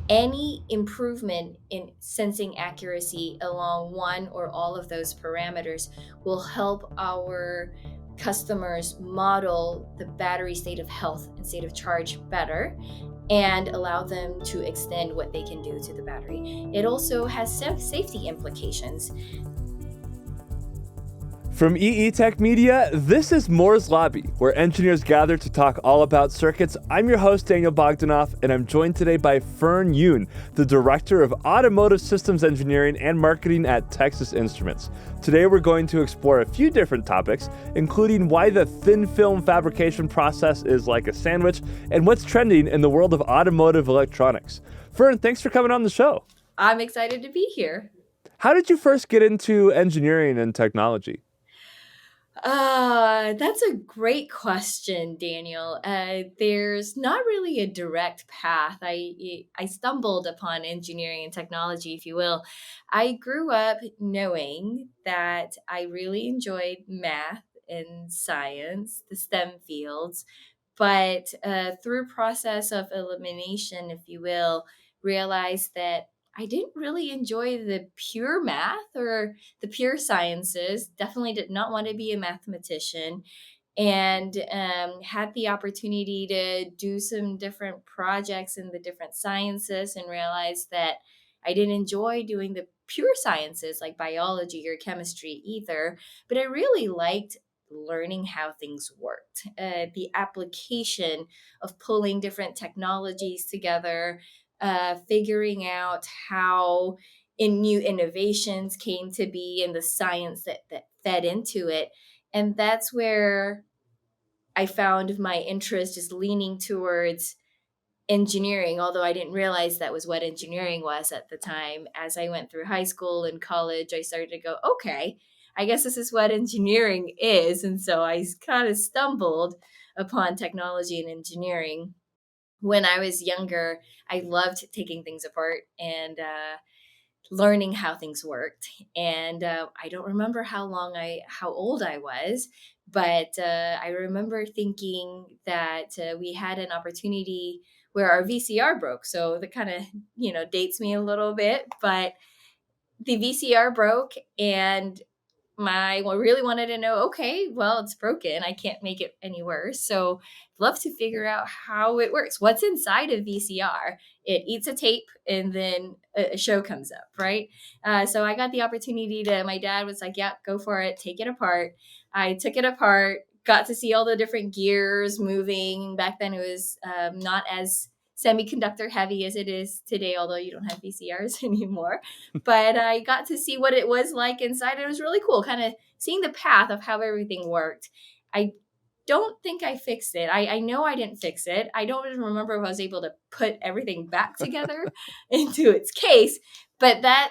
Any improvement in sensing accuracy along one or all of those parameters will help our customers model the battery state of health and state of charge better and allow them to extend what they can do to the battery. It also has safety implications. From EE Tech Media, this is Moore's Lobby, where engineers gather to talk all about circuits. I'm your host, Daniel Bogdanoff, and I'm joined today by Fern Yoon, the Director of Automotive Systems Engineering and Marketing at Texas Instruments. Today we're going to explore a few different topics, including why the thin film fabrication process is like a sandwich, and what's trending in the world of automotive electronics. Fern, thanks for coming on the show. I'm excited to be here. How did you first get into engineering and technology? That's a great question, Daniel. There's not really a direct path. I stumbled upon engineering and technology, if you will. I grew up knowing that I really enjoyed math and science, the STEM fields, but through process of elimination, if you will, realized that I didn't really enjoy the pure math or the pure sciences. Definitely did not want to be a mathematician, and had the opportunity to do some different projects in the different sciences and realized that I didn't enjoy doing the pure sciences like biology or chemistry either, but I really liked learning how things worked. The application of pulling different technologies together, figuring out how new innovations came to be and the science that fed into it. And that's where I found my interest just leaning towards engineering, although I didn't realize that was what engineering was at the time. As I went through high school and college, I started to go, okay, I guess this is what engineering is. And so I kind of stumbled upon technology and engineering. When I was younger, I loved taking things apart and learning how things worked. And I don't remember how old I was, but I remember thinking that we had an opportunity where our VCR broke. So that kind of, dates me a little bit, but the VCR broke and my really wanted to know, okay, well, it's broken. I can't make it any worse. So love to figure out how it works. What's inside a VCR? It eats a tape and then a show comes up, right? So I got the opportunity my dad was like, yeah, go for it. Take it apart. I took it apart, got to see all the different gears moving. Back then it was not as semiconductor heavy as it is today, although you don't have VCRs anymore. But I got to see what it was like inside. And it was really cool, kind of seeing the path of how everything worked. I don't think I fixed it. I know I didn't fix it. I don't even remember if I was able to put everything back together into its case. But that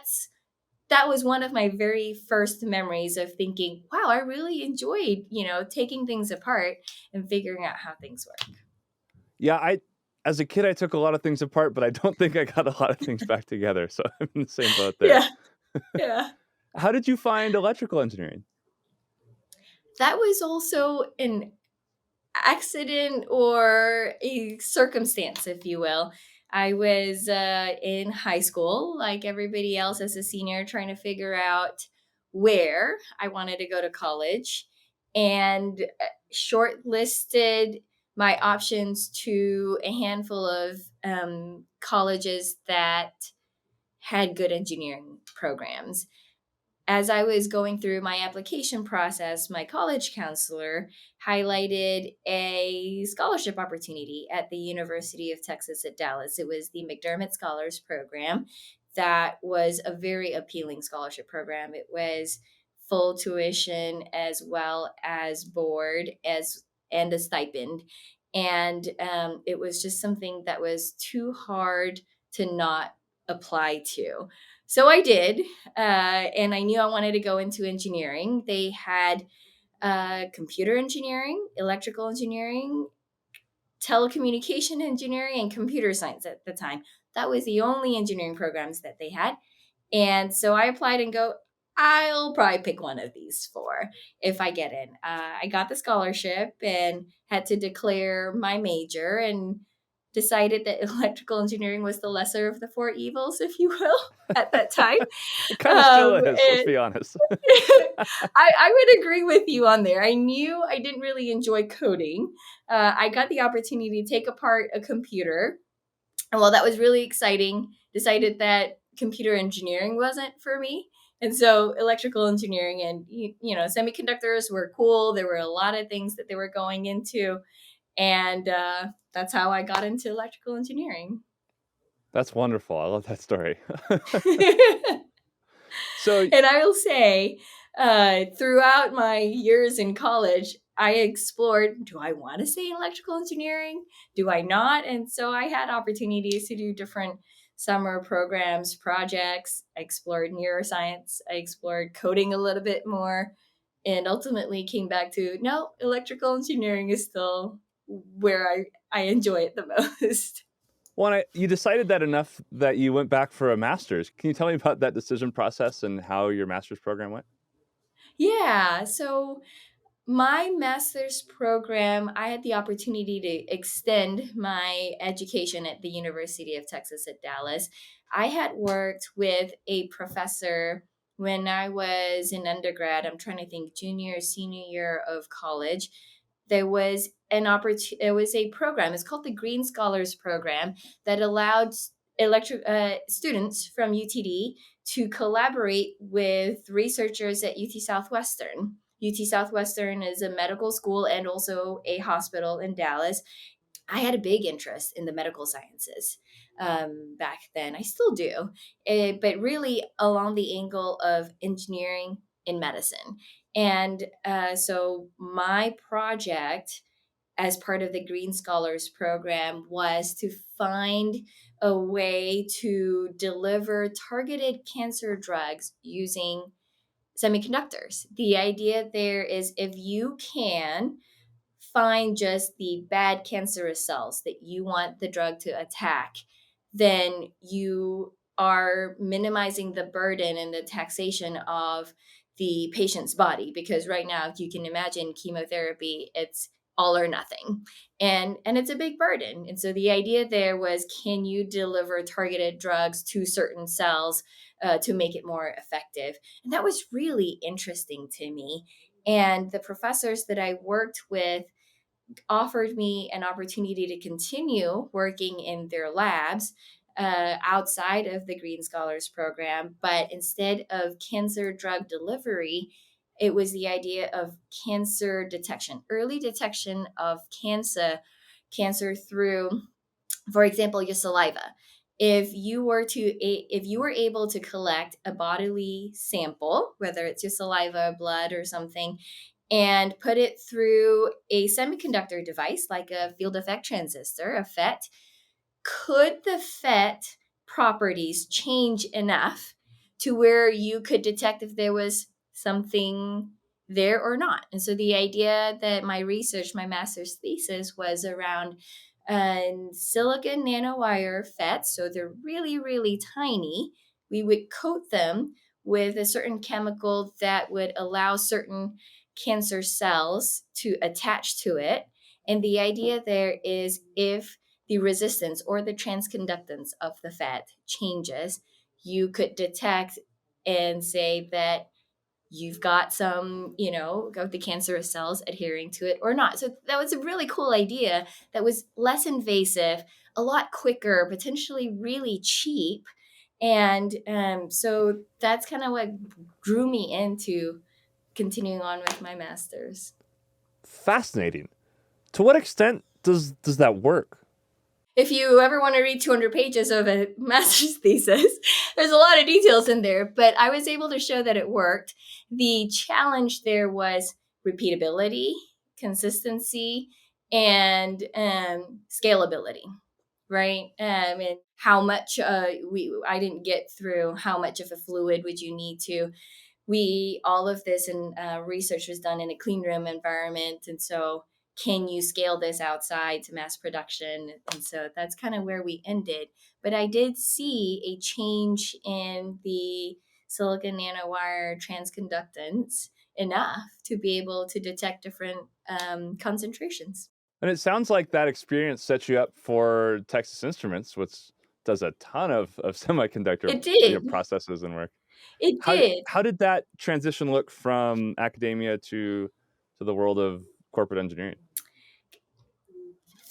was one of my very first memories of thinking, wow, I really enjoyed, taking things apart and figuring out how things work. Yeah, as a kid, I took a lot of things apart, but I don't think I got a lot of things back together. So I'm in the same boat there. Yeah. Yeah. How did you find electrical engineering? That was also an accident or a circumstance, if you will. I was in high school, like everybody else, as a senior, trying to figure out where I wanted to go to college and shortlisted my options to a handful of colleges that had good engineering programs. As I was going through my application process, my college counselor highlighted a scholarship opportunity at the University of Texas at Dallas. It was the McDermott Scholars Program. That was a very appealing scholarship program. It was full tuition as well as board and a stipend. And it was just something that was too hard to not apply to. So I did, and I knew I wanted to go into engineering. They had computer engineering, electrical engineering, telecommunication engineering, and computer science at the time. That was the only engineering programs that they had. And so I applied and I'll probably pick one of these four if I get in. I got the scholarship and had to declare my major and decided that electrical engineering was the lesser of the four evils, if you will, at that time. It kind of still is, let's And be honest. I would agree with you on there. I knew I didn't really enjoy coding. I got the opportunity to take apart a computer. And while that was really exciting, decided that computer engineering wasn't for me. And so electrical engineering and, semiconductors were cool. There were a lot of things that they were going into. And that's how I got into electrical engineering. That's wonderful. I love that story. And So I will say, throughout my years in college, I explored, do I want to stay in electrical engineering? Do I not? And so I had opportunities to do different summer programs, projects. I explored neuroscience. I explored coding a little bit more, and ultimately came back to, no, electrical engineering is still where I enjoy it the most. you decided that enough that you went back for a master's. Can you tell me about that decision process and how your master's program went? Yeah. So my master's program, I had the opportunity to extend my education at the University of Texas at Dallas. I had worked with a professor when I was in undergrad. I'm trying to think, junior or senior year of college. There was an opportunity. It was a program. It's called the Green Scholars Program that allowed students from UTD to collaborate with researchers at UT Southwestern. UT Southwestern is a medical school and also a hospital in Dallas. I had a big interest in the medical sciences back then. I still do, but really along the angle of engineering in medicine. And so my project as part of the Green Scholars program was to find a way to deliver targeted cancer drugs using semiconductors. The idea there is if you can find just the bad cancerous cells that you want the drug to attack, then you are minimizing the burden and the taxation of the patient's body. Because right now, if you can imagine chemotherapy, it's all or nothing, and it's a big burden. And so the idea there was, can you deliver targeted drugs to certain cells to make it more effective? And that was really interesting to me. And the professors that I worked with offered me an opportunity to continue working in their labs outside of the Green Scholars program. But instead of cancer drug delivery, it was the idea of cancer detection, early detection of cancer through, for example, your saliva. If you were able to collect a bodily sample, whether it's your saliva, blood, or something, and put it through a semiconductor device like a field effect transistor, a FET, could the FET properties change enough to where you could detect if there was something there or not? And so the idea that my research, my master's thesis, was around silicon nanowire FETs. So they're really, really tiny. We would coat them with a certain chemical that would allow certain cancer cells to attach to it. And the idea there is, if the resistance or the transconductance of the FET changes, you could detect and say that you've got some, of the cancerous cells adhering to it or not. So that was a really cool idea that was less invasive, a lot quicker, potentially really cheap. And so that's kind of what drew me into continuing on with my master's. Fascinating. To what extent does that work? If you ever want to read 200 pages of a master's thesis, there's a lot of details in there, but I was able to show that it worked. The challenge there was repeatability, consistency, and scalability, right? And how much I didn't get through how much of a fluid would you need to. All of this and research was done in a clean room environment, and so can you scale this outside to mass production? And so that's kind of where we ended. But I did see a change in the silicon nanowire transconductance enough to be able to detect different concentrations. And it sounds like that experience set you up for Texas Instruments, which does a ton of semiconductor It did. processes and work. It did. How did that transition look from academia to the world of corporate engineering?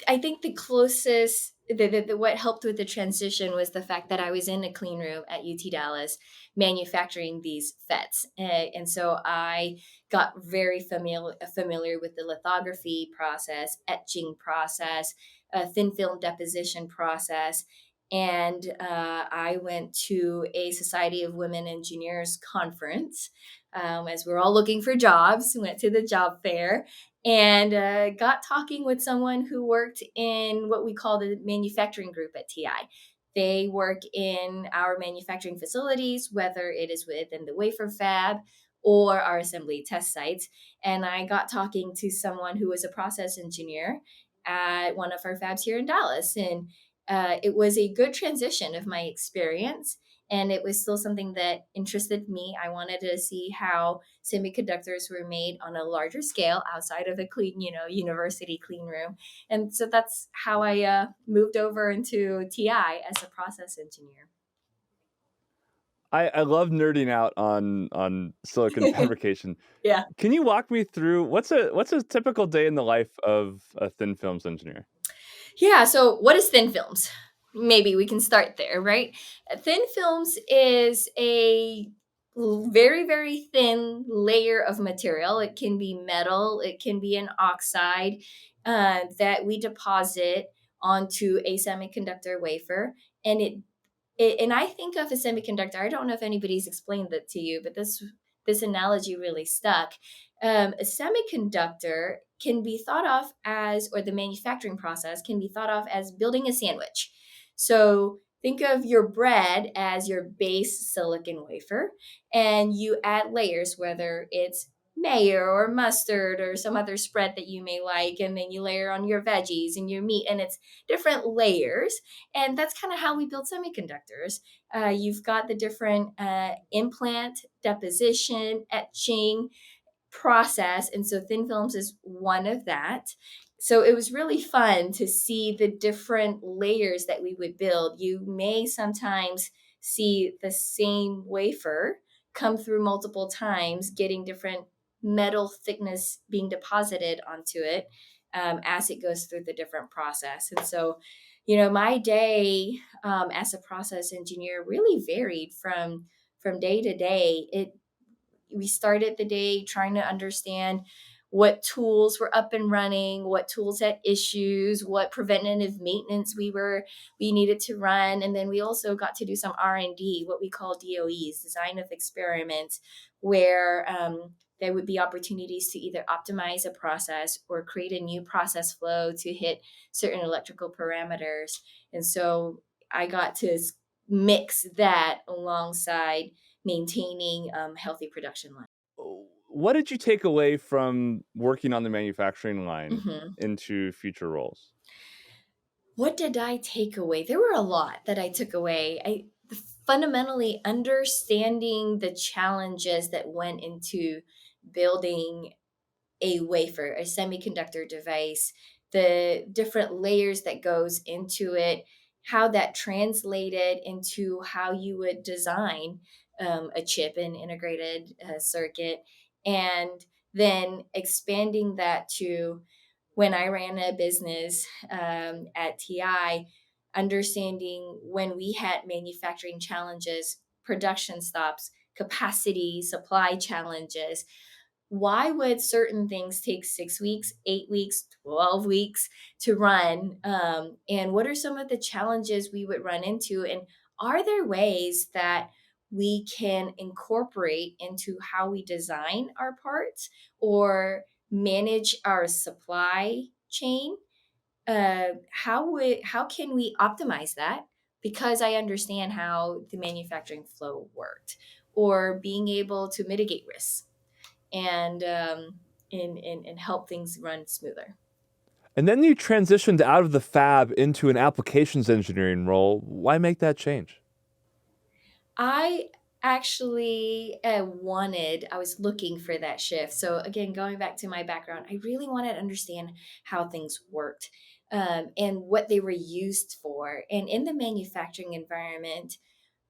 I think the closest what helped with the transition was the fact that I was in a clean room at UT Dallas manufacturing these FETs. And so I got very familiar with the lithography process, etching process, thin film deposition process. And I went to a Society of Women Engineers conference as we're all looking for jobs. Went to the job fair and got talking with someone who worked in what we call the manufacturing group at TI. They work in our manufacturing facilities, whether it is within the wafer fab or our assembly test sites. And I got talking to someone who was a process engineer at one of our fabs here in Dallas. And it was a good transition of my experience. And it was still something that interested me. I wanted to see how semiconductors were made on a larger scale outside of a clean, university clean room. And so that's how I moved over into TI as a process engineer. I love nerding out on silicon fabrication. Yeah. Can you walk me through what's a typical day in the life of a thin films engineer? Yeah. So, what is thin films? Maybe we can start there, right? Thin films is a very, very thin layer of material. It can be metal, it can be an oxide that we deposit onto a semiconductor wafer. And and I think of a semiconductor. I don't know if anybody's explained that to you, but this analogy really stuck. A semiconductor can be thought of as, or the manufacturing process can be thought of as building a sandwich. So think of your bread as your base silicon wafer, and you add layers, whether it's mayo or mustard or some other spread that you may like, and then you layer on your veggies and your meat, and it's different layers. And that's kind of how we build semiconductors. You've got the different implant, deposition, etching, process. And so thin films is one of that. So it was really fun to see the different layers that we would build. You may sometimes see the same wafer come through multiple times, getting different metal thickness being deposited onto it as it goes through the different process. And so, my day as a process engineer really varied from day to day. We started the day trying to understand what tools were up and running, what tools had issues, what preventative maintenance we needed to run. And then we also got to do some R&D, what we call DOEs, design of experiments, where there would be opportunities to either optimize a process or create a new process flow to hit certain electrical parameters. And so I got to mix that alongside maintaining healthy production line. What did you take away from working on the manufacturing line Mhm. into future roles? What did I take away? There were a lot that I took away. I fundamentally understanding the challenges that went into building a wafer, a semiconductor device, the different layers that goes into it, how that translated into how you would design a chip and integrated circuit, and then expanding that to when I ran a business at TI, understanding when we had manufacturing challenges, production stops, capacity, supply challenges, why would certain things take 6 weeks, 8 weeks, 12 weeks to run? And what are some of the challenges we would run into? And are there ways that we can incorporate into how we design our parts or manage our supply chain? How can we optimize that? Because I understand how the manufacturing flow worked, or being able to mitigate risks and and help things run smoother. And then you transitioned out of the fab into an applications engineering role. Why make that change? I actually I was looking for that shift. So, again, going back to my background, I really wanted to understand how things worked and what they were used for. And in the manufacturing environment,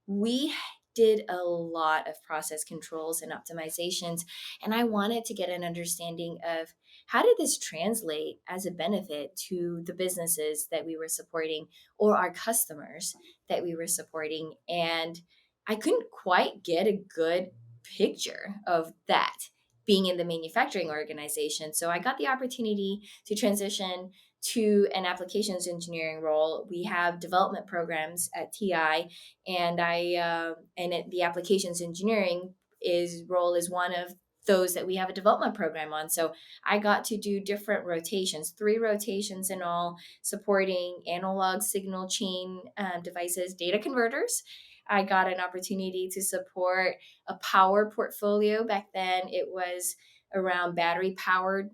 we did a lot of process controls and optimizations, and I wanted to get an understanding of how did this translate as a benefit to the businesses that we were supporting or our customers that we were supporting. And I couldn't quite get a good picture of that being in the manufacturing organization. So I got the opportunity to transition to an applications engineering role. We have development programs at TI, and the applications engineering is role is one of those that we have a development program on. So I got to do different rotations, 3 rotations in all, supporting analog signal chain devices, data converters. I got an opportunity to support a power portfolio. Back then, it was around battery power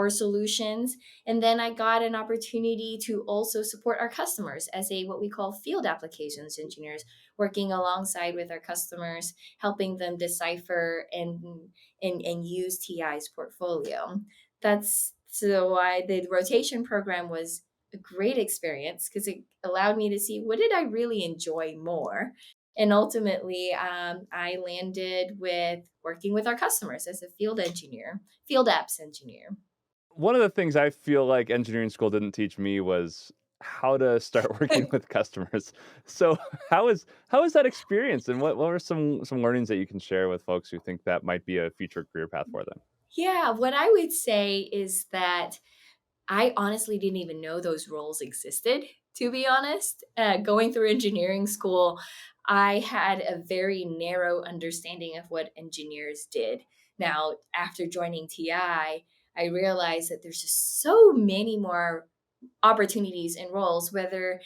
solutions. And then I got an opportunity to also support our customers as a what we call field applications engineers, working alongside with our customers, helping them decipher and use TI's portfolio. That's so why the rotation program was a great experience, because it allowed me to see what did I really enjoy more. And ultimately, I landed with working with our customers as a field apps engineer. One of the things I feel like engineering school didn't teach me was how to start working with customers. So how is that experience, and what are some learnings that you can share with folks who think that might be a future career path for them? Yeah, what I would say is that I honestly didn't even know those roles existed, to be honest. Going through engineering school, I had a very narrow understanding of what engineers did. Now, after joining I realized that there's just so many more opportunities and roles, whether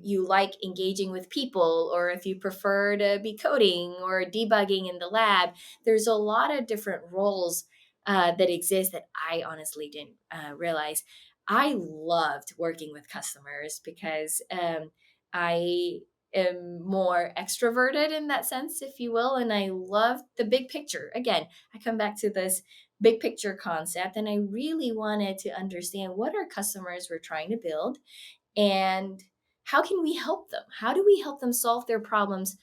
you like engaging with people or if you prefer to be coding or debugging in the lab. There's a lot of different roles that exist that I honestly didn't realize. I loved working with customers because I am more extroverted in that sense, if you will, and I love the big picture. Again, I come back to this big picture concept, and I really wanted to understand what our customers were trying to build and how can we help them? How do we help them solve their problems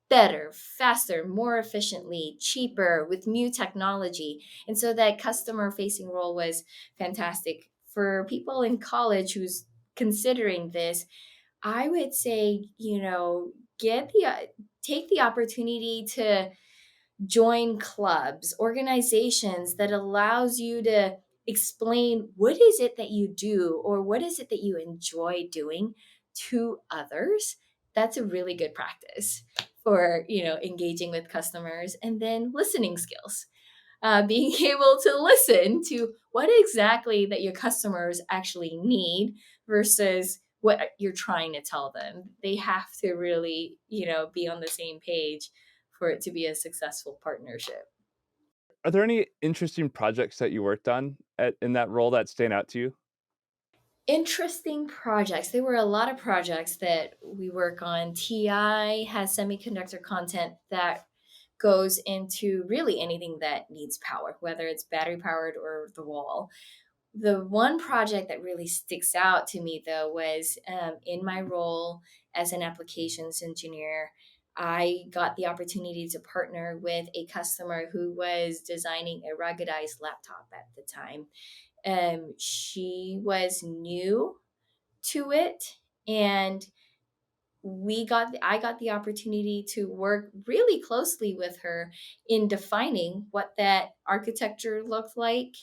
better, faster, more efficiently, cheaper with new technology? And so that customer facing role was fantastic. For people in college who's considering this, I would say, get the take the opportunity to join clubs, organizations that allows you to explain what is it that you do or what is it that you enjoy doing to others. That's a really good practice for, engaging with customers. And then listening skills, being able to listen to what exactly that your customers actually need versus what you're trying to tell them. They have to really, be on the same page for it to be a successful partnership. Are there any interesting projects that you worked on in that role that stand out to you? Interesting projects. There were a lot of projects that we work on. TI has semiconductor content that goes into really anything that needs power, whether it's battery powered or the wall. The one project that really sticks out to me, though, was in my role as an applications engineer. I got the opportunity to partner with a customer who was designing a ruggedized laptop at the time. She was new to it, and I got the opportunity to work really closely with her in defining what that architecture looked like,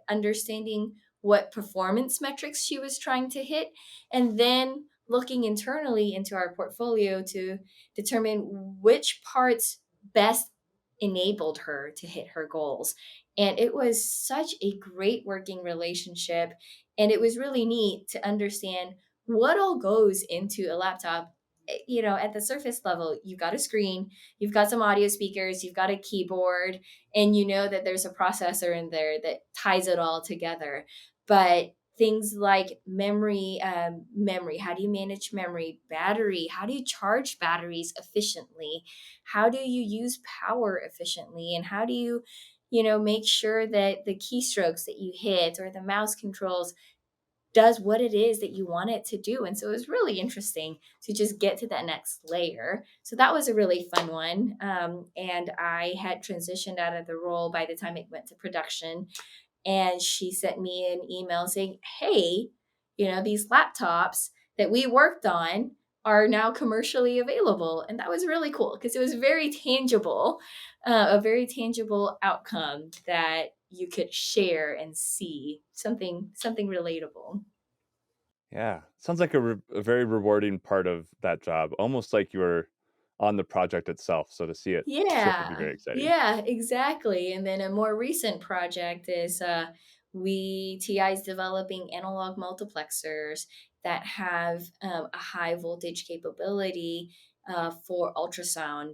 understanding what performance metrics she was trying to hit, and then looking internally into our portfolio to determine which parts best enabled her to hit her goals. And it was such a great working relationship, and it was really neat to understand what all goes into a laptop. At the surface level, you've got a screen, you've got some audio speakers, you've got a keyboard, and you know that there's a processor in there that ties it all together. But things like memory. How do you manage memory? Battery. How do you charge batteries efficiently? How do you use power efficiently? And how do you, make sure that the keystrokes that you hit or the mouse controls does what it is that you want it to do. And so it was really interesting to just get to that next layer. So that was a really fun one. And I had transitioned out of the role by the time it went to production. And she sent me an email saying, hey, these laptops that we worked on are now commercially available. And that was really cool because it was very tangible, a very tangible outcome that you could share and see something relatable. Yeah, sounds like a very rewarding part of that job, almost like you were on the project itself. So to see it ship would be Yeah, very exciting. yeah, exactly. And then a more recent project is we TI is developing analog multiplexers that have a high voltage capability for ultrasound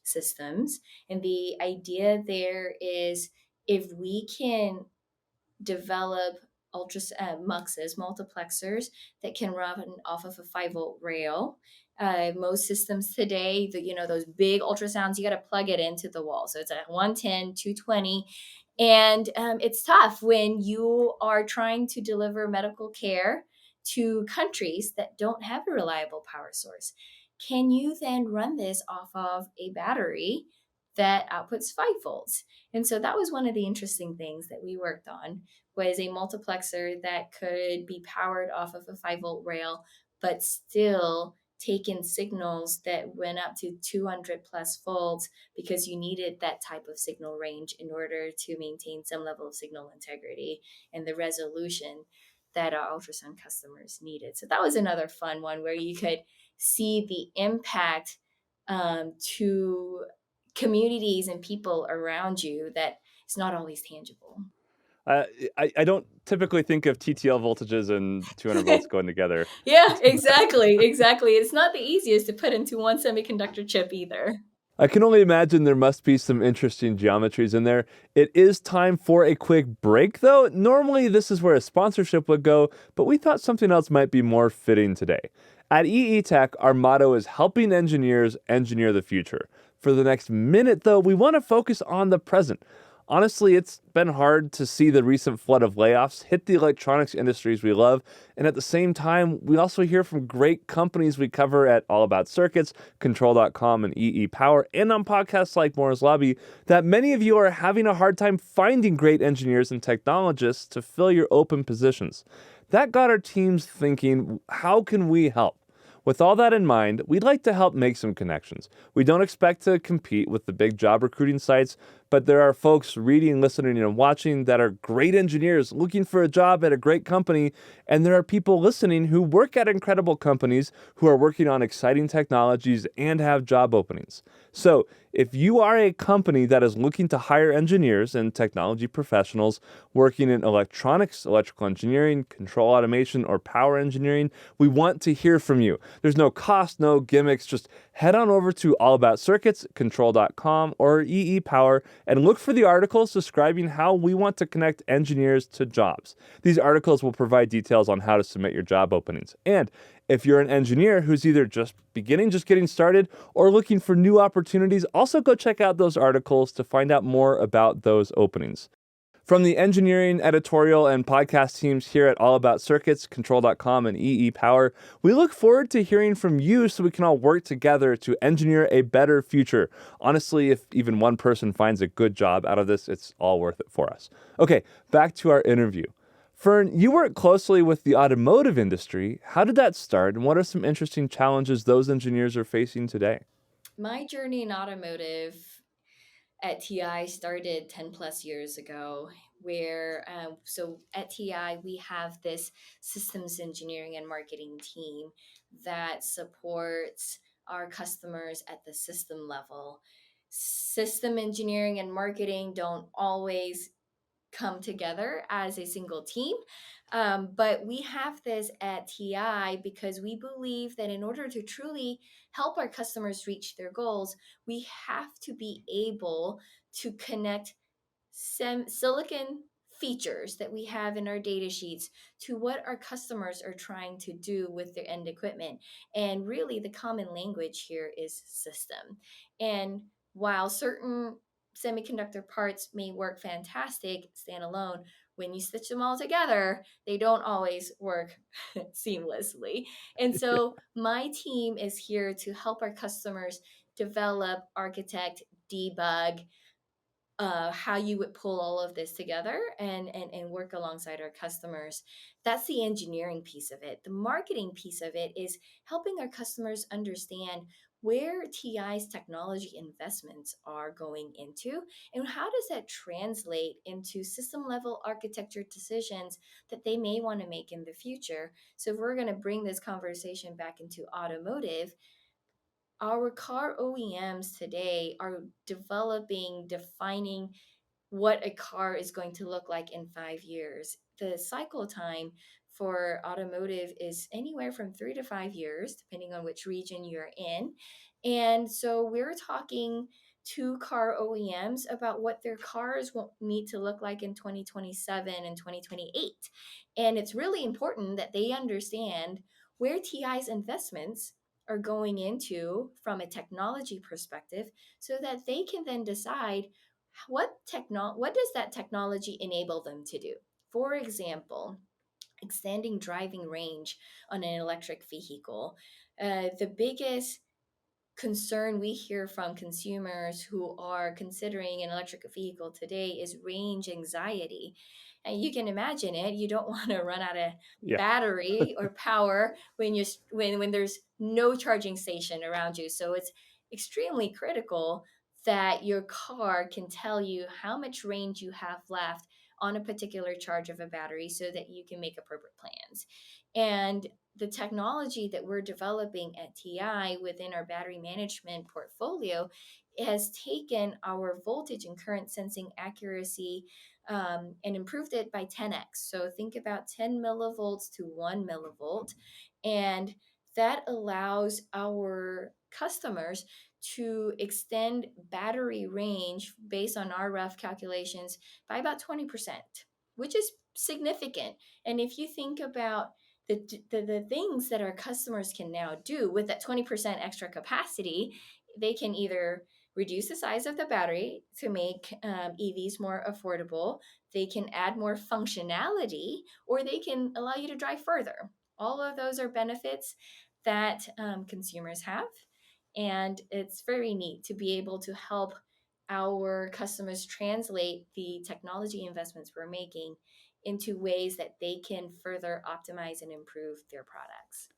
systems. And the idea there is if we can develop muxes, multiplexers that can run off of a 5-volt rail. Most systems today, those big ultrasounds, you got to plug it into the wall. So it's a 110, 220. And it's tough when you are trying to deliver medical care to countries that don't have a reliable power source. Can you then run this off of a battery that outputs 5 volts? And so that was one of the interesting things that we worked on was a multiplexer that could be powered off of a 5-volt rail, but still take in signals that went up to 200 plus volts because you needed that type of signal range in order to maintain some level of signal integrity and the resolution that our ultrasound customers needed. So that was another fun one where you could see the impact to communities and people around you that is not always tangible. Uh, I don't typically think of TTL voltages and 200 volts going together. Yeah, exactly, exactly. It's not the easiest to put into one semiconductor chip either. I can only imagine there must be some interesting geometries in there. It is time for a quick break, though. Normally, this is where a sponsorship would go, but we thought something else might be more fitting today. At EE Tech, our motto is helping engineers engineer the future. For the next minute, though, we want to focus on the present. Honestly, it's been hard to see the recent flood of layoffs hit the electronics industries we love, and at the same time, we also hear from great companies we cover at All About Circuits, Control.com, and EE Power, and on podcasts like Moore's Lobby, that many of you are having a hard time finding great engineers and technologists to fill your open positions. That got our teams thinking, how can we help? With all that in mind, we'd like to help make some connections. We don't expect to compete with the big job recruiting sites, but there are folks reading, listening, and watching that are great engineers looking for a job at a great company, and there are people listening who work at incredible companies who are working on exciting technologies and have job openings. So, if you are a company that is looking to hire engineers and technology professionals working in electronics, electrical engineering, control automation, or power engineering, we want to hear from you. There's no cost, no gimmicks. Just head on over to All About Circuits, Control.com, or EE Power and look for the articles describing how we want to connect engineers to jobs. These articles will provide details on how to submit your job openings. And if you're an engineer who's either just getting started, or looking for new opportunities, also go check out those articles to find out more about those openings. From the engineering, editorial, and podcast teams here at All About Circuits, Control.com, and EE Power, we look forward to hearing from you so we can all work together to engineer a better future. Honestly, if even one person finds a good job out of this, it's all worth it for us. Okay, back to our interview. Fern, you work closely with the automotive industry. How did that start, and what are some interesting challenges those engineers are facing today? My journey in automotive at TI started 10 plus years ago, where, so at TI, we have this systems engineering and marketing team that supports our customers at the system level. System engineering and marketing don't always come together as a single team. But we have this at TI because we believe that in order to truly help our customers reach their goals, we have to be able to connect silicon features that we have in our data sheets to what our customers are trying to do with their end equipment. And really, the common language here is system. And while certain semiconductor parts may work fantastic standalone, when you stitch them all together, they don't always work seamlessly. And so, my team is here to help our customers develop, architect, debug, how you would pull all of this together and work alongside our customers. That's the engineering piece of it. The marketing piece of it is helping our customers understand where TI's technology investments are going into and how does that translate into system level architecture decisions that they may want to make in the future. So if we're going to bring this conversation back into automotive, our car OEMs today are developing, defining what a car is going to look like in 5 years. The cycle time for automotive is anywhere from 3 to 5 years, depending on which region you're in. And so we're talking to car OEMs about what their cars will need to look like in 2027 and 2028. And it's really important that they understand where TI's investments are going into from a technology perspective so that they can then decide what does that technology enable them to do. For example, extending driving range on an electric vehicle. The biggest concern we hear from consumers who are considering an electric vehicle today is range anxiety. And you can imagine it. You don't want to run out of Yeah. battery or power when there's no charging station around you. So it's extremely critical that your car can tell you how much range you have left on a particular charge of a battery so that you can make appropriate plans. And the technology that we're developing at TI within our battery management portfolio has taken our voltage and current sensing accuracy and improved it by 10x. So think about 10 millivolts to 1 millivolt. And that allows our customers to extend battery range based on our rough calculations by about 20%, which is significant. And if you think about the things that our customers can now do with that 20% extra capacity, they can either reduce the size of the battery to make EVs more affordable, they can add more functionality, or they can allow you to drive further. All of those are benefits that consumers have. And it's very neat to be able to help our customers translate the technology investments we're making into ways that they can further optimize and improve their products.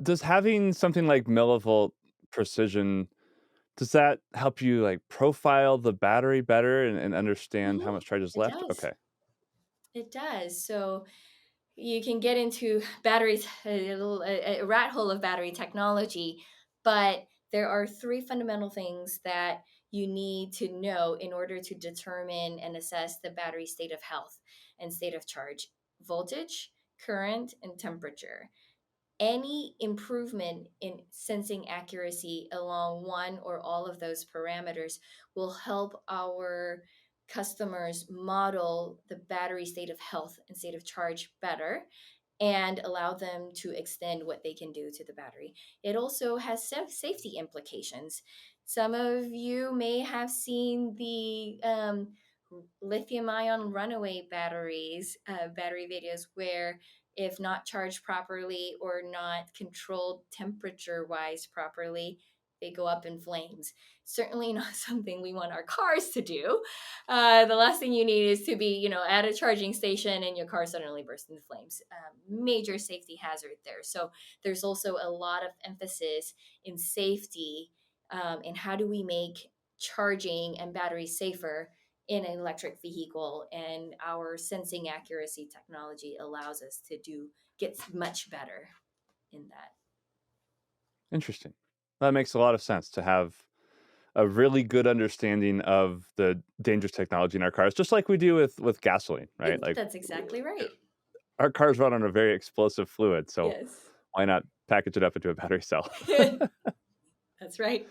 Does having something like Millival Precision, does that help you like profile the battery better and understand how Mhm. much charge is It left? does. Okay. It does. So you can get into batteries, a rat hole of battery technology, but there are three fundamental things that you need to know in order to determine and assess the battery state of health and state of charge: voltage, current, and temperature. Any improvement in sensing accuracy along one or all of those parameters will help our customers model the battery state of health and state of charge better and allow them to extend what they can do to the battery. It also has safety implications. Some of you may have seen the lithium ion runaway battery videos where, if not charged properly or not controlled temperature wise properly, they go up in flames. Certainly not something we want our cars to do. The last thing you need is to be, at a charging station and your car suddenly bursts into flames. Major safety hazard there. So there's also a lot of emphasis in safety, and how do we make charging and battery safer in an electric vehicle, and our sensing accuracy technology allows us to get much better in that. Interesting. That makes a lot of sense to have a really good understanding of the dangerous technology in our cars, just like we do with gasoline, right? Like That's exactly right. our cars run on a very explosive fluid, so Yes. why not package it up into a battery cell? That's right.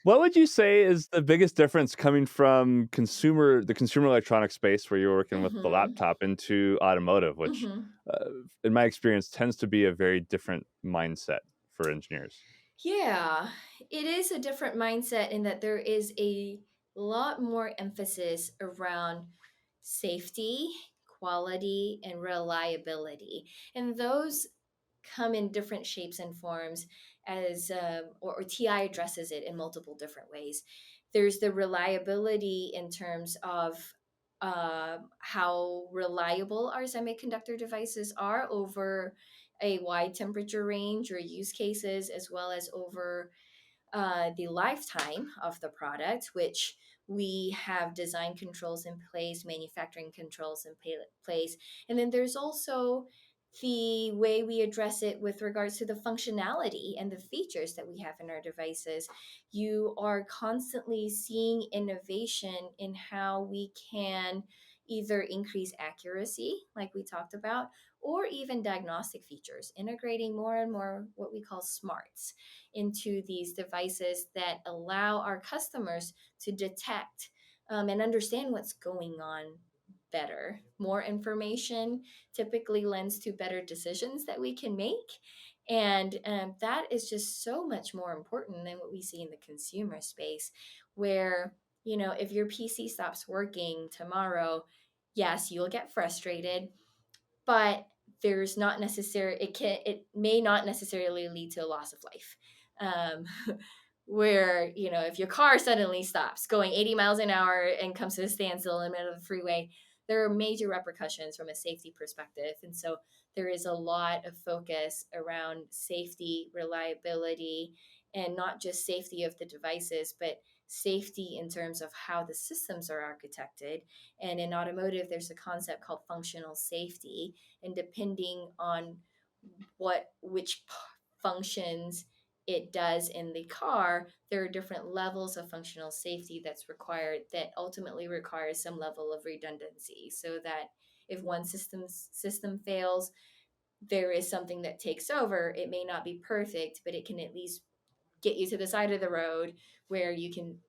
What would you say is the biggest difference coming from the consumer electronic space where you're working with the Hmm. laptop into automotive, which, Hmm. uh, in my experience, tends to be a very different mindset for engineers? Yeah, it is a different mindset in that there is a lot more emphasis around safety, quality, and reliability. And those come in different shapes and forms or TI addresses it in multiple different ways. There's the reliability in terms of how reliable our semiconductor devices are over a wide temperature range or use cases, as well as over the lifetime of the product, which we have design controls in place, manufacturing controls in place. And then there's also the way we address it with regards to the functionality and the features that we have in our devices. You are constantly seeing innovation in how we can either increase accuracy, like we talked about, or even diagnostic features, integrating more and more what we call smarts into these devices that allow our customers to detect and understand what's going on better. More information typically lends to better decisions that we can make. And that is just so much more important than what we see in the consumer space, where, if your PC stops working tomorrow, yes, you'll get frustrated, but there's not necessary it may not necessarily lead to a loss of life. um, where, if your car suddenly stops going 80 miles an hour and comes to a standstill in the middle of the freeway, there are major repercussions from a safety perspective. And so there is a lot of focus around safety, reliability, and not just safety of the devices, but safety in terms of how the systems are architected. And in automotive, there's a concept called functional safety. And depending on which functions it does in the car, there are different levels of functional safety that's required, that ultimately requires some level of redundancy, so that if one system fails, there is something that takes over. It may not be perfect, but it can at least get you to the side of the road where you can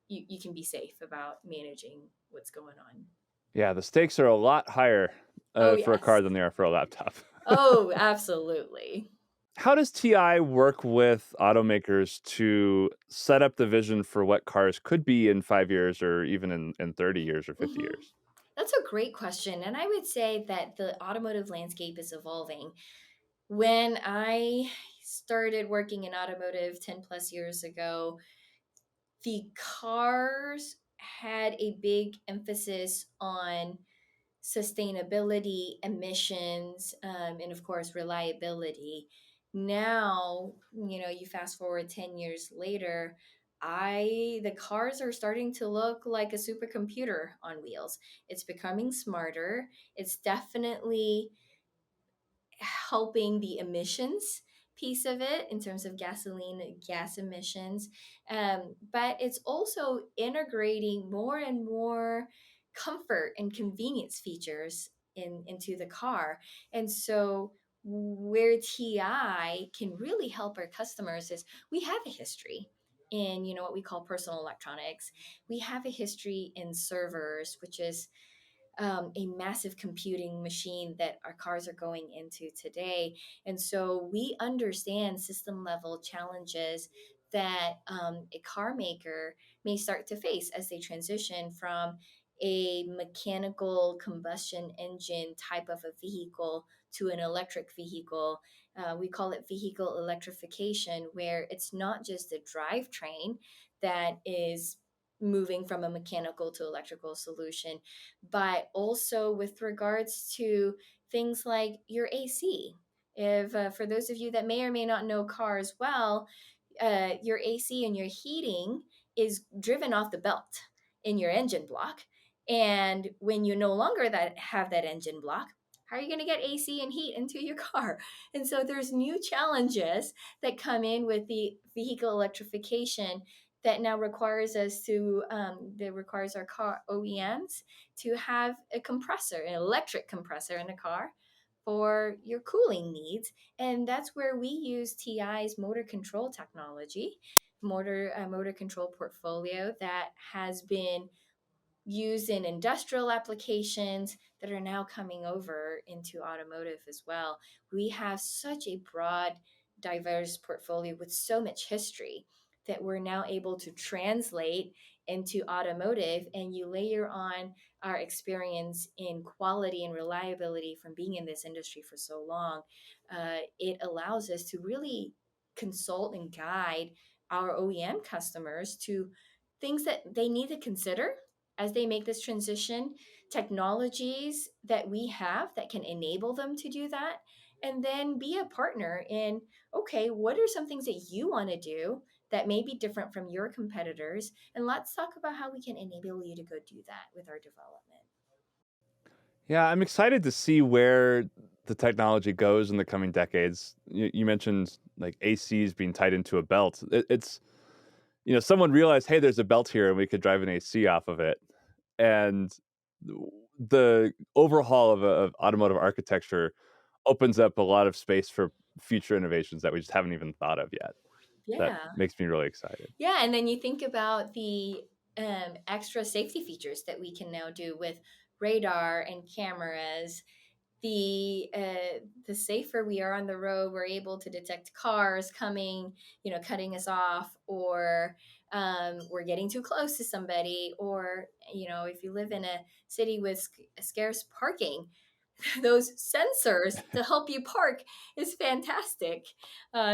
be safe about managing what's going on. Yeah, the stakes are a lot higher Oh for a car yes. than they are for a laptop. Oh, absolutely. How does TI work with automakers to set up the vision for what cars could be in 5 years or even in 30 years or 50 Hmm. years? That's a great question. And I would say that the automotive landscape is evolving. When I started working in automotive 10 plus years ago, the cars had a big emphasis on sustainability, emissions, and of course, reliability. Now, you fast forward 10 years later, the cars are starting to look like a supercomputer on wheels. It's becoming smarter. It's definitely helping the emissions piece of it in terms of gasoline gas emissions, but it's also integrating more and more comfort and convenience features into the car. And so where TI can really help our customers is we have a history in what we call personal electronics. We have a history in servers, which is a massive computing machine that our cars are going into today. And so we understand system level challenges that a car maker may start to face as they transition from a mechanical combustion engine type of a vehicle to an electric vehicle. We call it vehicle electrification, where it's not just a drivetrain that is moving from a mechanical to electrical solution, but also with regards to things like your AC. If For those of you that may or may not know cars well, your AC and your heating is driven off the belt in your engine block. And when you no longer have that engine block, how are you going to get AC and heat into your car? And so there's new challenges that come in with the vehicle electrification that now requires us to that requires our car OEMs to have a compressor, an electric compressor in a car for your cooling needs. And that's where we use TI's motor control technology motor control portfolio that has been used in industrial applications that are now coming over into automotive as well. We have such a broad, diverse portfolio with so much history that we're now able to translate into automotive, and you layer on our experience in quality and reliability from being in this industry for so long. It allows us to really consult and guide our OEM customers to things that they need to consider as they make this transition, technologies that we have that can enable them to do that, and then be a partner in, okay, what are some things that you want to do that may be different from your competitors, and let's talk about how we can enable you to go do that with our development. Yeah, I'm excited to see where the technology goes in the coming decades. You mentioned like ACs being tied into a belt. It's someone realized, hey, there's a belt here, and we could drive an AC off of it, and the overhaul of automotive architecture opens up a lot of space for future innovations that we just haven't even thought of yet. That Yeah. makes me really excited. Yeah, and then you think about the extra safety features that we can now do with radar and cameras. The safer we are on the road, we're able to detect cars coming, cutting us off, or we're getting too close to somebody, or if you live in a city with scarce parking, those sensors to help you park is fantastic.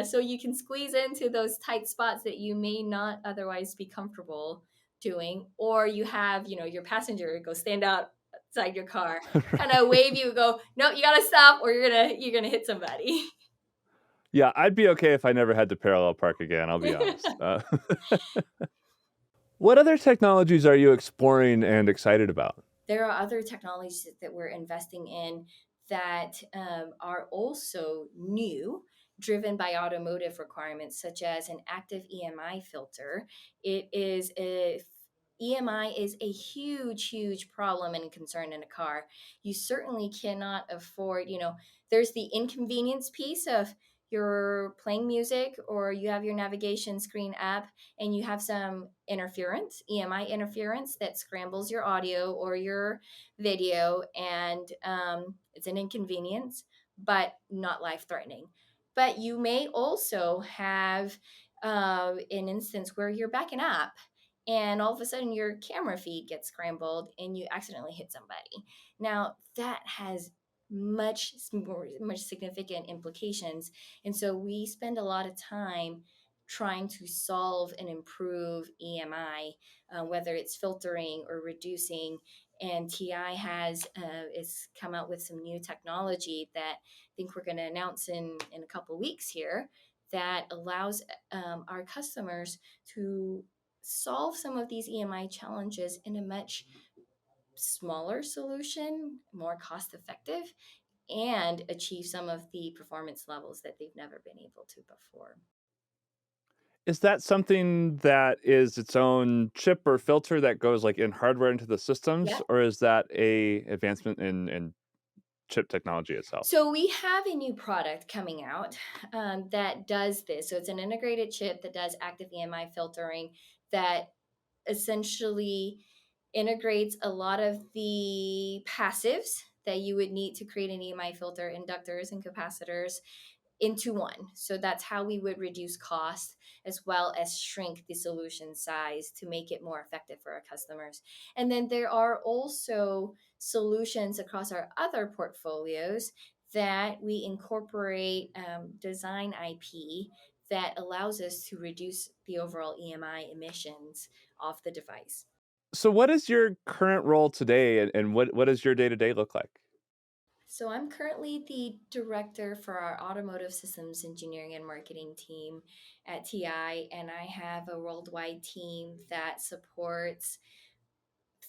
So you can squeeze into those tight spots that you may not otherwise be comfortable doing, or you have your passenger go stand outside your car, kind of wave you, go, no, you gotta stop, or you're gonna hit somebody. Yeah, I'd be okay if I never had to parallel park again. I'll be honest. What other technologies are you exploring and excited about? There are other technologies that we're investing in that are also new, driven by automotive requirements, such as an active EMI filter. It is a EMI is a huge, huge problem and concern in a car. You certainly cannot afford, there's the inconvenience piece of you're playing music or you have your navigation screen up and you have some interference, EMI interference, that scrambles your audio or your video, and it's an inconvenience, but not life threatening. But you may also have an instance where you're backing up and all of a sudden your camera feed gets scrambled and you accidentally hit somebody. Now that has much significant implications, and so we spend a lot of time trying to solve and improve EMI, whether it's filtering or reducing. And TI has come out with some new technology that I think we're going to announce in a couple weeks here, that allows our customers to solve some of these EMI challenges in a much smaller solution, more cost effective, and achieve some of the performance levels that they've never been able to before. Is that something that is its own chip or filter that goes like in hardware into the systems, Yep. or is that a advancement in chip technology itself? So we have a new product coming out that does this. So it's an integrated chip that does active EMI filtering that essentially integrates a lot of the passives that you would need to create an EMI filter, inductors and capacitors, into one. So that's how we would reduce cost as well as shrink the solution size to make it more effective for our customers. And then there are also solutions across our other portfolios that we incorporate design IP that allows us to reduce the overall EMI emissions off the device. So, what is your current role today, and what does your day to day look like? So I'm currently the director for our automotive systems engineering and marketing team at TI, and I have a worldwide team that supports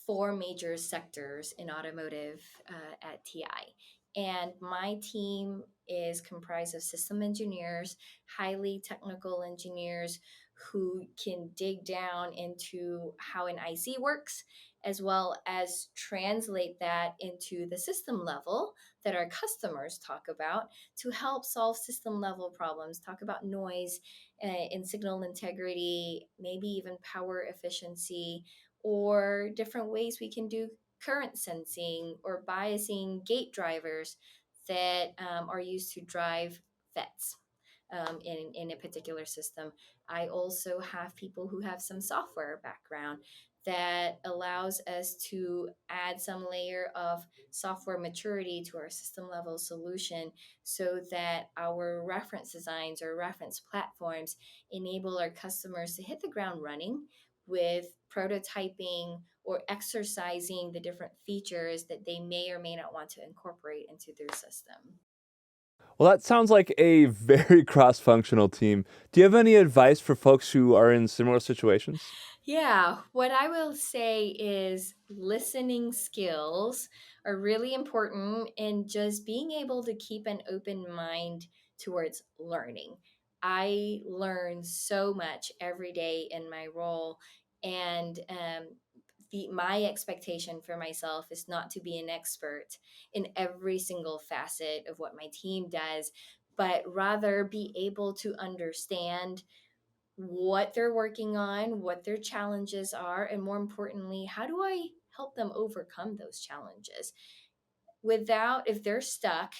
four major sectors in automotive at TI. And my team is comprised of system engineers, highly technical engineers who can dig down into how an IC works, as well as translate that into the system level that our customers talk about to help solve system level problems, talk about noise and signal integrity, maybe even power efficiency, or different ways we can do current sensing or biasing gate drivers that are used to drive FETs in a particular system. I also have people who have some software background that allows us to add some layer of software maturity to our system level solution so that our reference designs or reference platforms enable our customers to hit the ground running with prototyping or exercising the different features that they may or may not want to incorporate into their system. Well, that sounds like a very cross functional team. Do you have any advice for folks who are in similar situations? Yeah, what I will say is listening skills are really important and just being able to keep an open mind towards learning. I learn so much every day in my role, and my expectation for myself is not to be an expert in every single facet of what my team does, but rather be able to understand what they're working on, what their challenges are, and more importantly, how do I help them overcome those challenges? Without, if they're stuck,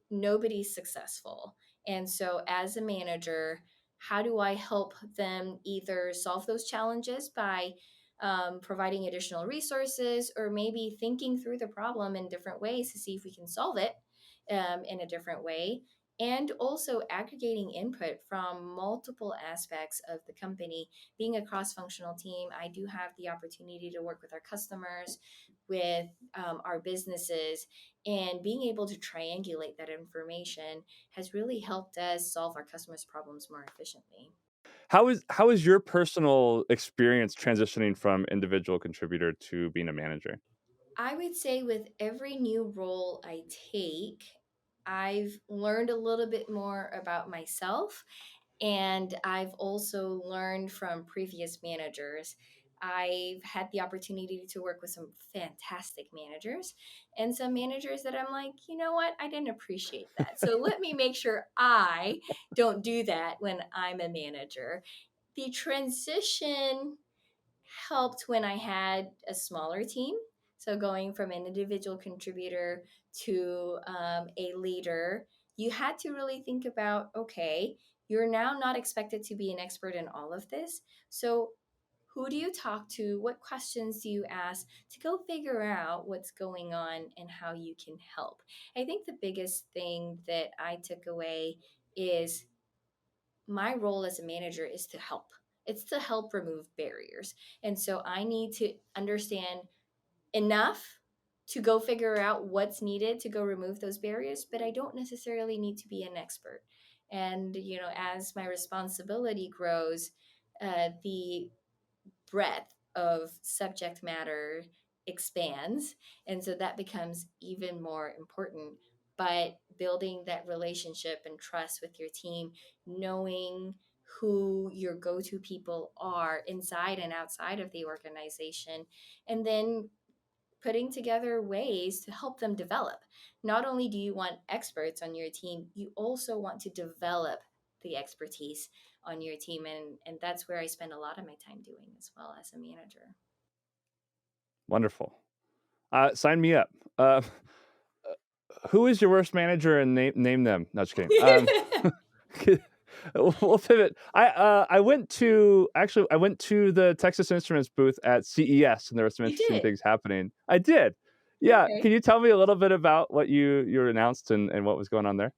nobody's successful. And so, as a manager, how do I help them either solve those challenges by providing additional resources or maybe thinking through the problem in different ways to see if we can solve it in a different way? And also aggregating input from multiple aspects of the company. Being a cross functional team, I do have the opportunity to work with our customers, with our businesses, and being able to triangulate that information has really helped us solve our customers' problems more efficiently. How is your personal experience transitioning from individual contributor to being a manager? I would say with every new role I take, I've learned a little bit more about myself, and I've also learned from previous managers. I've had the opportunity to work with some fantastic managers and some managers that I'm like, you know what? I didn't appreciate that. So let me make sure I don't do that when I'm a manager. The transition helped when I had a smaller team. So going from an individual contributor to a leader, you had to really think about, okay, you're now not expected to be an expert in all of this. So who do you talk to? What questions do you ask to go figure out what's going on and how you can help? I think the biggest thing that I took away is my role as a manager is to help. It's to help remove barriers. And so I need to understand enough to go figure out what's needed to go remove those barriers, but I don't necessarily need to be an expert. And, as my responsibility grows, the breadth of subject matter expands. And so that becomes even more important. But building that relationship and trust with your team, knowing who your go to people are inside and outside of the organization, and then putting together ways to help them develop. Not only do you want experts on your team, you also want to develop the expertise on your team. And that's where I spend a lot of my time doing as well as a manager. Wonderful. Sign me up. Who is your worst manager and name them? No, just kidding. We'll pivot. I went to the Texas Instruments booth at CES, and there were some You interesting did. things happening. I did. Yeah. Can Okay. you tell me a little bit about what you announced and what was going on there?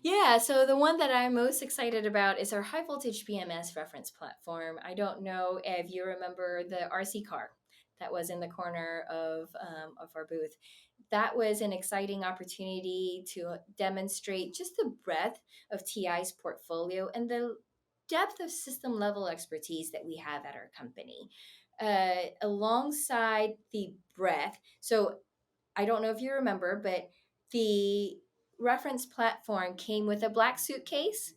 Yeah, so the one that I'm most excited about is our high voltage BMS reference platform. I don't know if you remember the RC car that was in the corner of our booth. That was an exciting opportunity to demonstrate just the breadth of TI's portfolio and the depth of system level expertise that we have at our company. Alongside the breadth, so I don't know if you remember, but the reference platform came with a black suitcase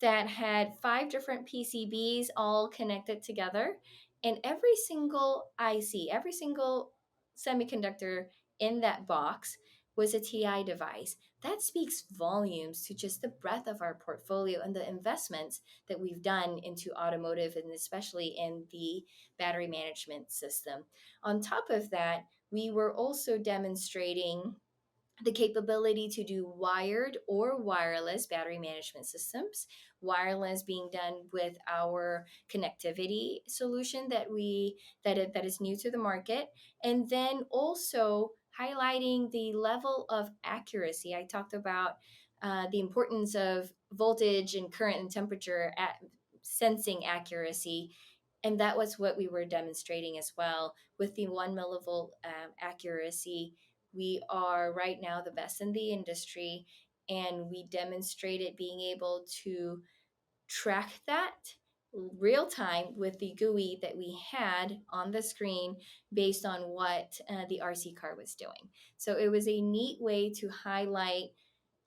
that had 5 different PCBs all connected together. And every single IC, every single semiconductor in that box was a TI device. That speaks volumes to just the breadth of our portfolio and the investments that we've done into automotive and especially in the battery management system. On top of that, we were also demonstrating the capability to do wired or wireless battery management systems, wireless being done with our connectivity solution that is new to the market, and then also highlighting the level of accuracy. I talked about the importance of voltage and current and temperature at sensing accuracy, and that was what we were demonstrating as well with the 1 millivolt accuracy. We are right now the best in the industry, and we demonstrated being able to track that real time with the GUI that we had on the screen based on what the RC car was doing. So it was a neat way to highlight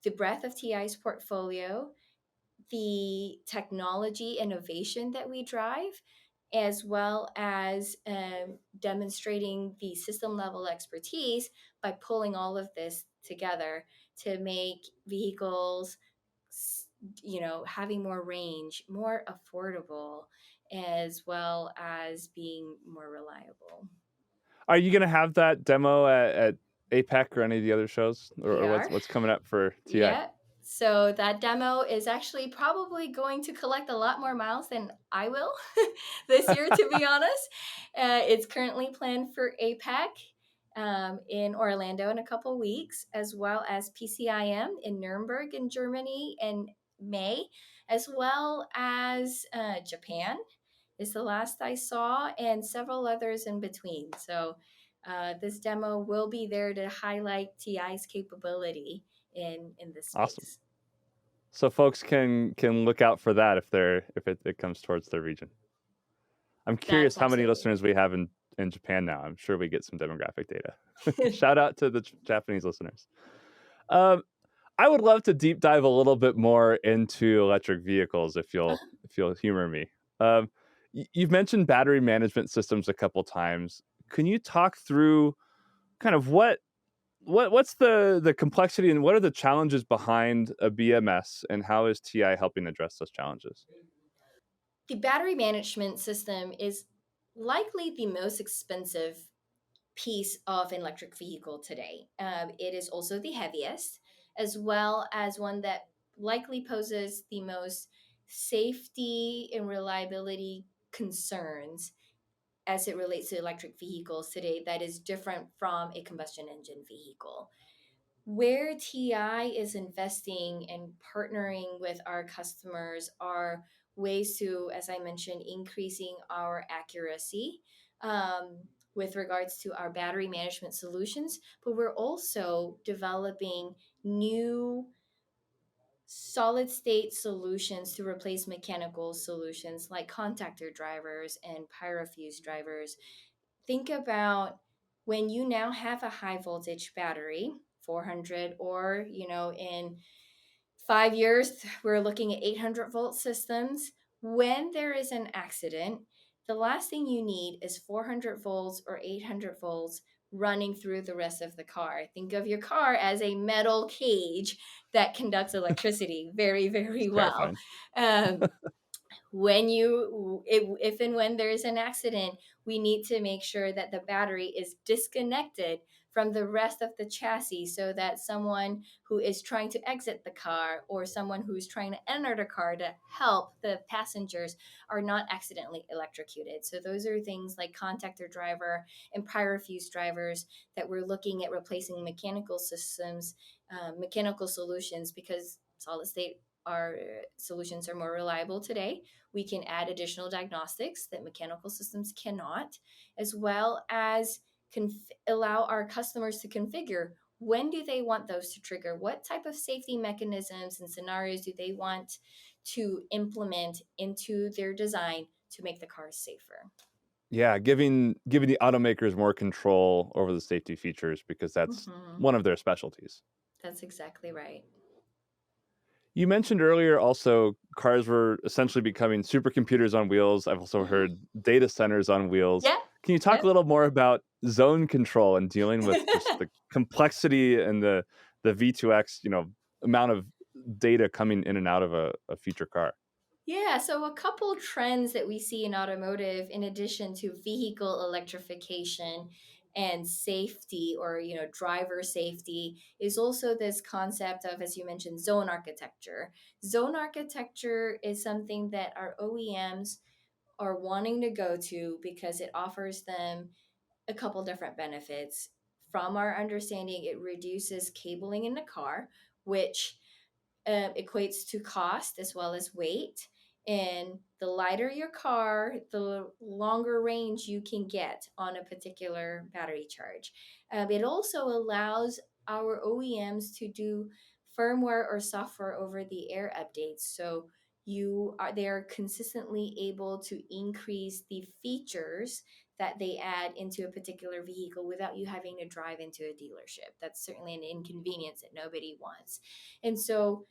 the breadth of TI's portfolio, the technology innovation that we drive, as well as demonstrating the system level expertise by pulling all of this together to make vehicles, having more range, more affordable, as well as being more reliable. Are you going to have that demo at APEC or any of the other shows, We or are. what's coming up for TI? Yeah. So that demo is actually probably going to collect a lot more miles than I will this year, to be honest. It's currently planned for APEC in Orlando in a couple weeks, as well as PCIM in Nuremberg in Germany in May, as well as Japan is the last I saw, and several others in between. So this demo will be there to highlight TI's capability in this Awesome. space. So folks can look out for that if it comes towards their region. I'm curious That's how many absolutely listeners we have in Japan now. I'm sure we get some demographic data. Shout out to the Japanese listeners. Um, I would love to deep dive a little bit more into electric vehicles if you'll humor me. Um, you've mentioned battery management systems a couple times. Can you talk through kind of what's the complexity and what are the challenges behind a BMS and how is TI helping address those challenges? the battery management system is likely the most expensive piece of an electric vehicle today. It is also the heaviest, as well as one that likely poses the most safety and reliability concerns as it relates to electric vehicles today, that is different from a combustion engine vehicle. Where TI is investing and partnering with our customers are ways to, as I mentioned, increasing our accuracy with regards to our battery management solutions, but we're also developing new solid state solutions to replace mechanical solutions like contactor drivers and pyrofuse drivers. Think about when you now have a high voltage battery, 400, or in 5 years we're looking at 800-volt systems. When there is an accident, the last thing you need is 400 volts or 800 volts running through the rest of the car. Think of your car as a metal cage that conducts electricity very, It's very well. terrifying. um, when you if and when there is an accident, we need to make sure that the battery is disconnected from the rest of the chassis so that someone who is trying to exit the car or someone who's trying to enter the car to help the passengers are not accidentally electrocuted. So those are things like contactor driver and pyrofuse drivers that we're looking at replacing mechanical systems, mechanical solutions, because solid state our solutions are more reliable today. We can add additional diagnostics that mechanical systems cannot, as well as allow our customers to configure when do they want those to trigger, what type of safety mechanisms and scenarios do they want to implement into their design to make the cars safer. Yeah, giving the automakers more control over the safety features because that's Mhm. one of their specialties. That's exactly right. You mentioned earlier also cars were essentially becoming supercomputers on wheels. I've also heard data centers on wheels. Yeah. Can you talk a little more about zone control and dealing with just the complexity and the V2X, amount of data coming in and out of a future car? Yeah, so a couple trends that we see in automotive, in addition to vehicle electrification and safety, or driver safety, is also this concept of, as you mentioned, zone architecture. Zone architecture is something that our OEMs are wanting to go to because it offers them a couple different benefits. From our understanding, it reduces cabling in the car, which equates to cost as well as weight. And the lighter your car, the longer range you can get on a particular battery charge. It also allows our OEMs to do firmware or software over the air updates. So they are consistently able to increase the features that they add into a particular vehicle without you having to drive into a dealership. That's certainly an inconvenience that nobody wants. And so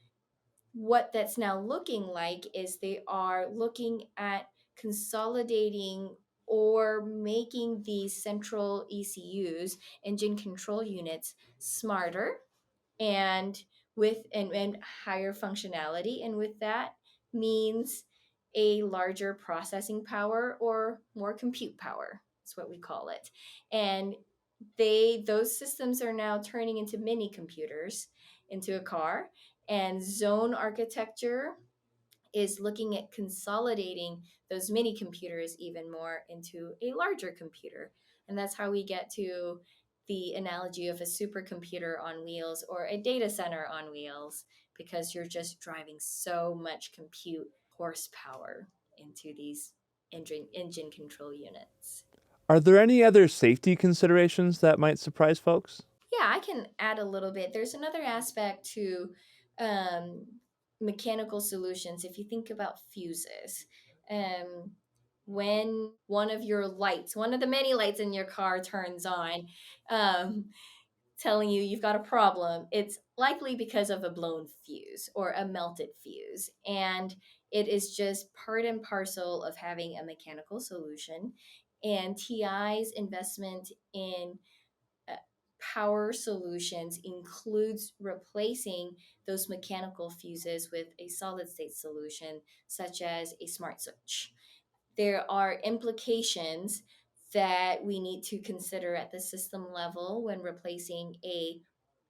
what that's now looking like is they are looking at consolidating or making these central ECUs, engine control units, smarter and and higher functionality. And with that means a larger processing power or more compute power. That's what we call it. And those systems are now turning into mini computers into a car. And zone architecture is looking at consolidating those mini computers even more into a larger computer. And that's how we get to the analogy of a supercomputer on wheels or a data center on wheels, because you're just driving so much compute horsepower into these engine control units. Are there any other safety considerations that might surprise folks? Yeah, I can add a little bit. There's another aspect to um, mechanical solutions. If you think about fuses, um, when one of your lights, one of the many lights in your car turns on, um, telling you you've got a problem, it's likely because of a blown fuse or a melted fuse. And it is just part and parcel of having a mechanical solution. And TI's investment in uh, power solutions includes replacing those mechanical fuses with a solid state solution, such as a smart switch. There are implications that we need to consider at the system level when replacing a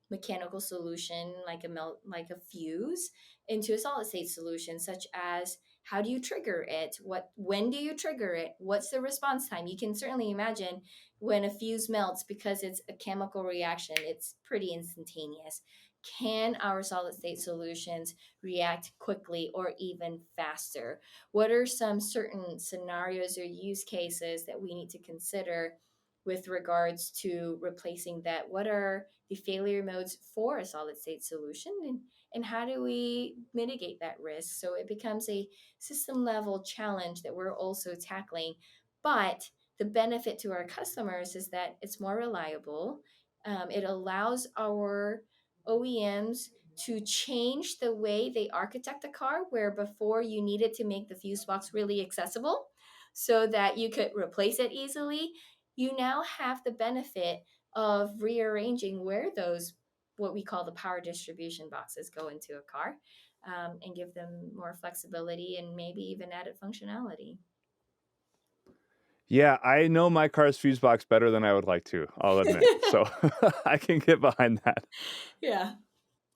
mechanical solution like a fuse into a solid state solution, such as how do you trigger it, when do you trigger it, what's the response time. You can certainly imagine when a fuse melts, because it's a chemical reaction, it's pretty instantaneous. Can our solid state solutions react quickly or even faster? What are some certain scenarios or use cases that we need to consider with regards to replacing that? What are the failure modes for a solid state solution, and how do we mitigate that risk? So it becomes a system level challenge that we're also tackling. But the benefit to our customers is that it's more reliable. It allows our OEMs to change the way they architect a car, where before you needed to make the fuse box really accessible so that you could replace it easily. You now have the benefit of rearranging where those, what we call the power distribution boxes, go into a car, and give them more flexibility and maybe even added functionality. Yeah, I know my car's fuse box better than I would like to, I'll admit. So I can get behind that. Yeah.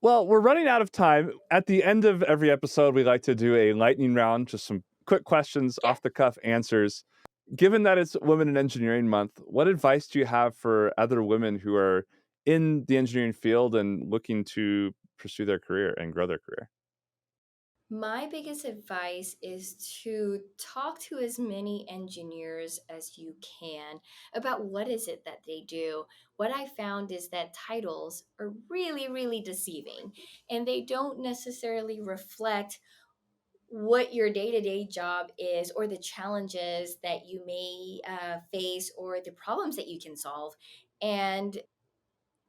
Well, we're running out of time. At the end of every episode, we like to do a lightning round, just some quick questions, Yeah. off the cuff answers. Given that it's Women in Engineering Month, what advice do you have for other women who are in the engineering field and looking to pursue their career and grow their career? My biggest advice is to talk to as many engineers as you can about what is it that they do. What I found is that titles are really, really deceiving, and they don't necessarily reflect what your day-to-day job is, or the challenges that you may face, or the problems that you can solve. And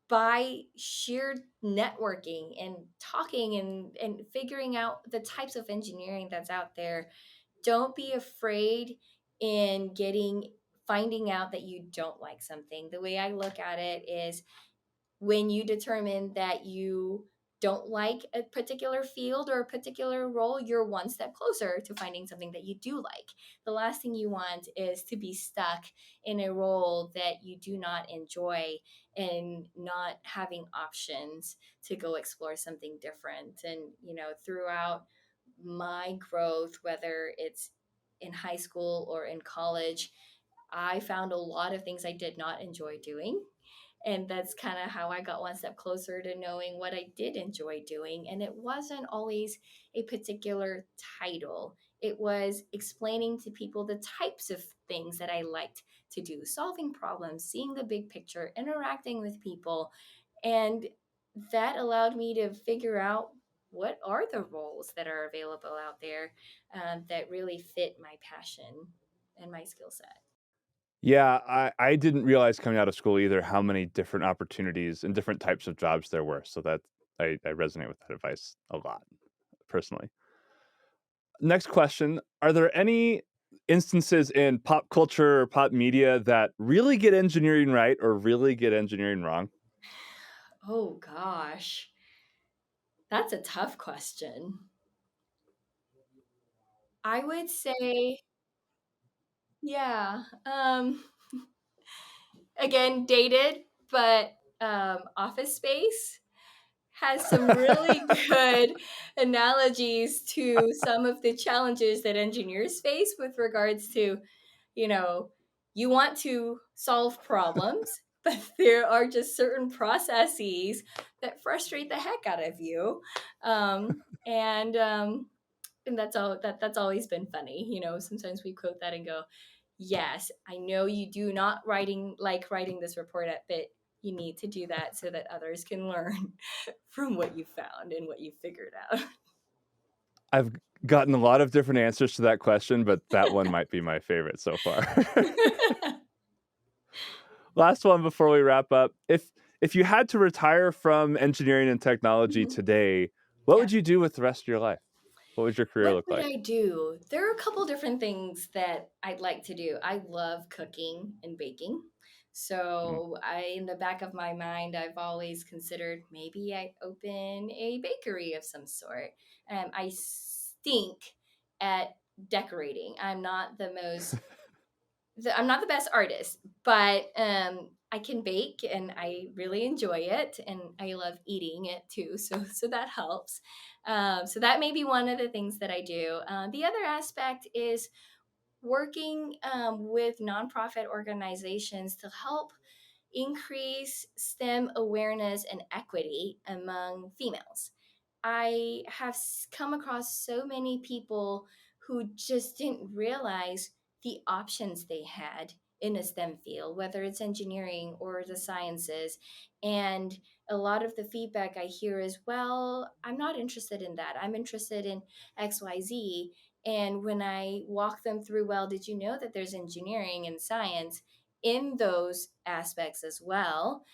by sheer networking and talking and figuring out the types of engineering that's out there, don't be afraid in getting finding out that you don't like something. The way I look at it is when you determine that you don't like a particular field or a particular role, you're one step closer to finding something that you do like. The last thing you want is to be stuck in a role that you do not enjoy and not having options to go explore something different. And, throughout my growth, whether it's in high school or in college, I found a lot of things I did not enjoy doing, and that's kind of how I got one step closer to knowing what I did enjoy doing. And it wasn't always a particular title, it was explaining to people the types of things that I liked to do, solving problems, seeing the big picture, interacting with people. And that allowed me to figure out what are the roles that are available out there that really fit my passion and my skill set. Yeah, I didn't realize coming out of school either how many different opportunities and different types of jobs there were. So that I resonate with that advice a lot personally. Next question. Are there any instances in pop culture or pop media that really get engineering right or really get engineering wrong? Oh gosh, that's a tough question. I would say, yeah. Again, dated, but Office Space has some really good analogies to some of the challenges that engineers face with regards to, you know, you want to solve problems, but there are just certain processes that frustrate the heck out of you. And that's always been funny. Sometimes we quote that and go, yes, I know you do not writing this report up, but you need to do that so that others can learn from what you found and what you figured out. I've gotten a lot of different answers to that question, but that one might be my favorite so far. Last one before we wrap up. If you had to retire from engineering and technology Mhm. today, what Yeah. would you do with the rest of your life? What would your career What look would like? I do? There are a couple different things that I'd like to do. I love cooking and baking. Mm. So in the back of my mind, I've always considered maybe I open a bakery of some sort. I stink at decorating. I'm not the best artist, but I can bake and I really enjoy it, and I love eating it too. So that helps. So that may be one of the things that I do. The other aspect is working with nonprofit organizations to help increase STEM awareness and equity among females. I have come across so many people who just didn't realize the options they had in a STEM field, whether it's engineering or the sciences. And a lot of the feedback I hear is, well, I'm not interested in that. I'm interested in XYZ. And when I walk them through, well, did you know that there's engineering and science in those aspects as well?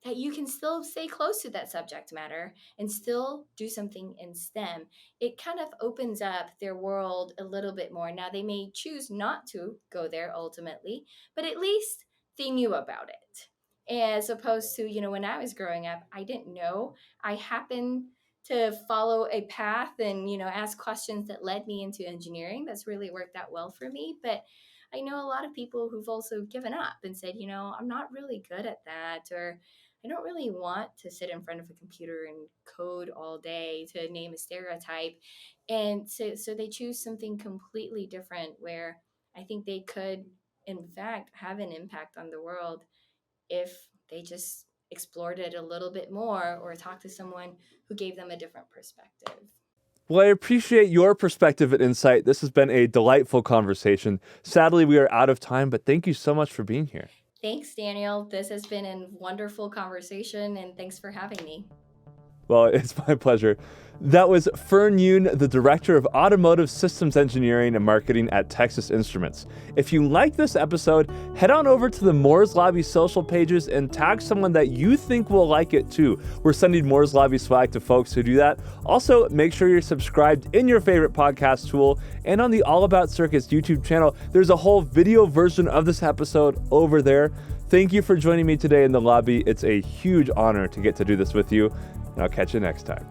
That you can still stay close to that subject matter and still do something in STEM. It kind of opens up their world a little bit more. Now, they may choose not to go there ultimately, but at least they knew about it. As opposed to, when I was growing up, I didn't know. I happened to follow a path and, ask questions that led me into engineering. That's really worked out well for me. But I know a lot of people who've also given up and said, I'm not really good at that, or I don't really want to sit in front of a computer and code all day, to name a stereotype. And so they choose something completely different where I think they could, in fact, have an impact on the world if they just explored it a little bit more or talked to someone who gave them a different perspective. Well, I appreciate your perspective and insight. This has been a delightful conversation. Sadly, we are out of time, but thank you so much for being here. Thanks, Daniel. This has been a wonderful conversation, and thanks for having me. Well, it's my pleasure. That was Fern Yoon, the Director of Automotive Systems Engineering and Marketing at Texas Instruments. If you like this episode, head on over to the Moore's Lobby social pages and tag someone that you think will like it too. We're sending Moore's Lobby swag to folks who do that. Also, make sure you're subscribed in your favorite podcast tool and on the All About Circuits YouTube channel. There's a whole video version of this episode over there. Thank you for joining me today in the lobby. It's a huge honor to get to do this with you, and I'll catch you next time.